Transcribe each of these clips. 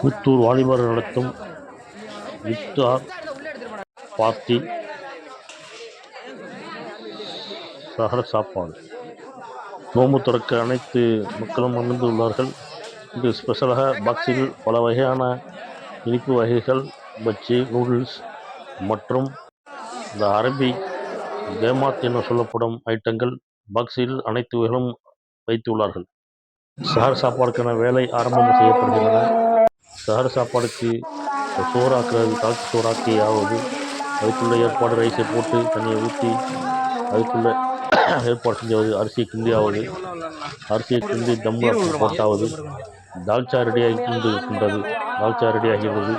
புத்தூர் வாலிபர் நடத்தும் இஃப்தார் பார்ட்டி சஹர் சாப்பாடு. நோன்பு துறக்க அனைத்து மக்களும் அமர்ந்துள்ளார்கள். இது ஸ்பெஷலாக பாக்ஸில் பல வகையான இனிப்பு வகைகள், பஜ்ஜி, நூடுல்ஸ் மற்றும் இந்த அரபி ஜமாத் என சொல்லப்படும் ஐட்டங்கள் பாக்ஸில் அனைத்து வகைகளும் வைத்துள்ளார்கள். சஹர் சாப்பாடுக்கான வேலை ஆரம்பம் செய்யப்படுகின்றன. சஹர் சாப்பாடுக்கு சோறாக்குறது, தாழ்ச்சி சோறாக்கியாவது அதுக்குள்ள ஏற்பாடு ரைஸை போட்டு தண்ணியை ஊற்றி அதுக்குள்ள ஏற்பாடு செஞ்சாவது, அரிசியை கிண்டியாவது, அரிசியை கிண்டி தம்மில் போட்டாவது, தால்ச்சா ரெடியாகி கொண்டு இருக்கின்றது. தால்ச்சா ரெடியாகிறது.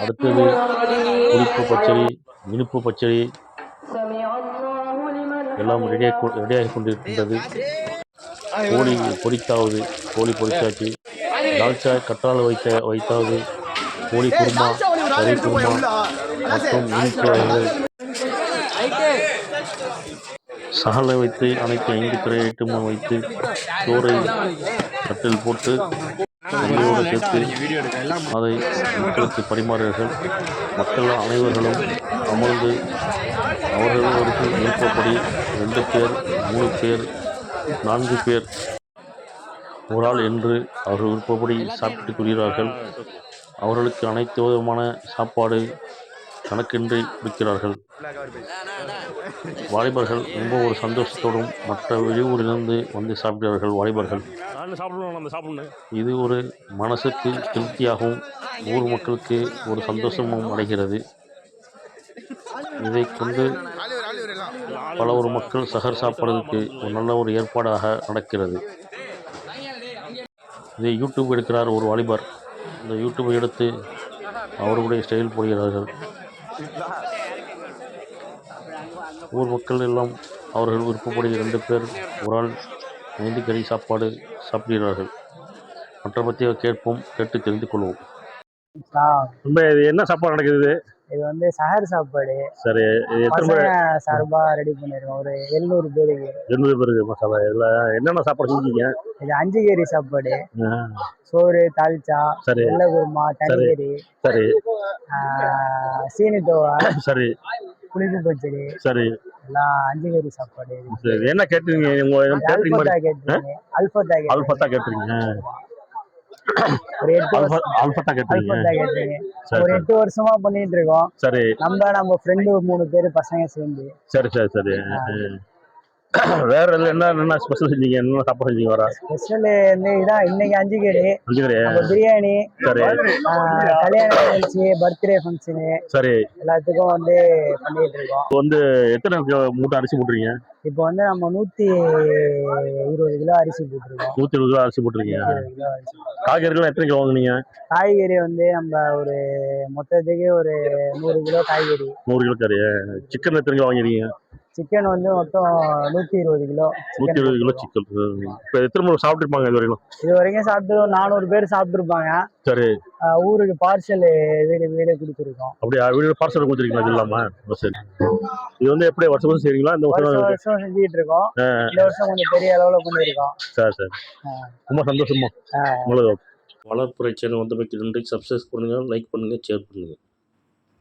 அடுத்தது புளிப்பு பச்சடி, இனிப்பு பச்சடி எல்லாம் ரெடியாகி கொண்டிருக்கின்றது. கோழி பொரித்தாவது, கோழி பொரிச்சாச்சு. தால்ச்சா கற்றாழை வைத்தாவது, கோழி குருமா, கறி குருமா மற்றும் இனிப்பு வகைகள் சகலை வைத்து அனைத்து 5 கரை ஐட்டமும் வைத்து சோறை தட்டில் போட்டு நெய்யோடு சேர்த்து அதை மக்களுக்கு பரிமாறுகிறார்கள். மக்கள் அனைவர்களும் அமர்ந்து அவர்களுக்கு விருப்பப்படி 2 பேர், 3 பேர், 4 பேர் ஒரு ஆள் என்று அவர்கள் விருப்பப்படி சாப்பிட்டுக் கொள்கிறார்கள். அவர்களுக்கு அனைத்து விதமான சாப்பாடு கணக்கின்றி கொடுக்கிறார்கள். வாலிபர்கள் ரொம்ப ஒரு சந்தோஷத்தோடும் மற்ற வெளியூரிலிருந்து வந்து சாப்பிடுகிறார்கள். வாலிபர்கள் இது ஒரு மனசுக்கு திருப்தியாகவும் ஊர் மக்களுக்கு ஒரு சந்தோஷமும் அடைகிறது. இதை கொண்டு பல ஒரு மக்கள் சஹர் சாப்பிடுவதற்கு ஒரு நல்ல ஒரு ஏற்பாடாக நடக்கிறது. இதை யூடியூப் எடுக்கிறார் ஒரு வாலிபர். இந்த யூடியூப்பை எடுத்து அவர்களுடைய ஸ்டைல் போடுகிறார்கள். ஊர் மக்கள் எல்லாம் அவர்கள் விருப்பப்படி 2 பேர் ஒரு ஆள் 5 கறி சாப்பாடு சாப்பிடுகிறார்கள். மற்ற பற்றி கேட்போம், கேட்டு தெரிந்து கொள்வோம். இது என்ன சாப்பாடு நடக்குது? இது வந்து சஹர் சாப்பாடு. சரி, சார்பா ரெடி பண்ணிருக்கோம். ஒரு 700 பேருக்கு. 700 பேருக்கு மசாலா. இதுல என்னென்ன சாப்பாடு செஞ்சீங்க? இது 5 கறி சாப்பாடு, சோறு, தால்ச்சா, வெள்ளை குருமா, தனிக்கறி, சரி, சீனி தோவா, சரி, புளிப்பு பச்சடி, சரி, எல்லாம் 5 கறி சாப்பாடு. என்ன கேட்டீங்க? அல்ஃபத்தா கேட்டீங்க? அல்ஃபத்தா கேட்டீங்க? ஒரு 8 வருஷமா பண்ணிட்டு இருக்கோம். சரி, நம்ம ஃப்ரெண்டு 3 பேர் பசங்க சேர்ந்து. சரி சரி சரி. வேற என்ன ஸ்பெஷல் செஞ்சீங்க? என்ன சாப்பாடு செஞ்சீங்க? வர ஸ்பெஷல் வந்து இதான் இன்னைக்கு 5 கறி, பிரியாணி, கல்யாண நிகழ்ச்சி, பர்த்டே ஃபங்க்ஷனு, சரி, எல்லாத்துக்கும் வந்து பண்ணிட்டு இருக்கோம். இப்போ வந்து எத்தனை மூட்டை அரிசி போட்டுறீங்க? இப்போ வந்து நம்ம 120 கிலோ அரிசி போட்டிருக்கோம். 120 கிலோ அரிசி போட்டிருக்கீங்க. காய்கறிகள் எத்தனை கிலோ வாங்குனீங்க? காய்கறி வந்து நம்ம ஒரு மொத்தத்துக்கு ஒரு 100 கிலோ காய்கறி. 100 கிலோ கறி. சிக்கன் எத்தனை கிலோ வாங்கிருக்கீங்க? சிக்கன் வந்து மொத்தம் 120 கிலோ. 120 kilo chicken. இப்போ எத்தனை முறை சாப்பிட்டுருப்பாங்க இது வரைக்கும் சாப்பிட்டு 400 பேர் சாப்பிட்டுருப்பாங்க. சரி, ஊருக்கு பார்சல் வீடு கொடுத்துருக்கோம். அப்படியா? வீடு பார்சல் கொடுத்துருக்கீங்களா? இது இல்லாம சரி. இது வந்து எப்படி வருஷம் செய்றீங்களா? இந்த வருஷம் செஞ்சுட்டு இருக்கோம். இந்த வருஷம் கொஞ்சம் பெரிய அளவுல பண்ணிருக்கோம். சரி சரி, ரொம்ப சந்தோஷமா. உங்களுக்கு வளர்ப்புறை சேனல் வந்தமைக்கு நன்றி. சப்ஸ்கிரைப் பண்ணுங்க, லைக் பண்ணுங்க, ஷேர் பண்ணுங்க.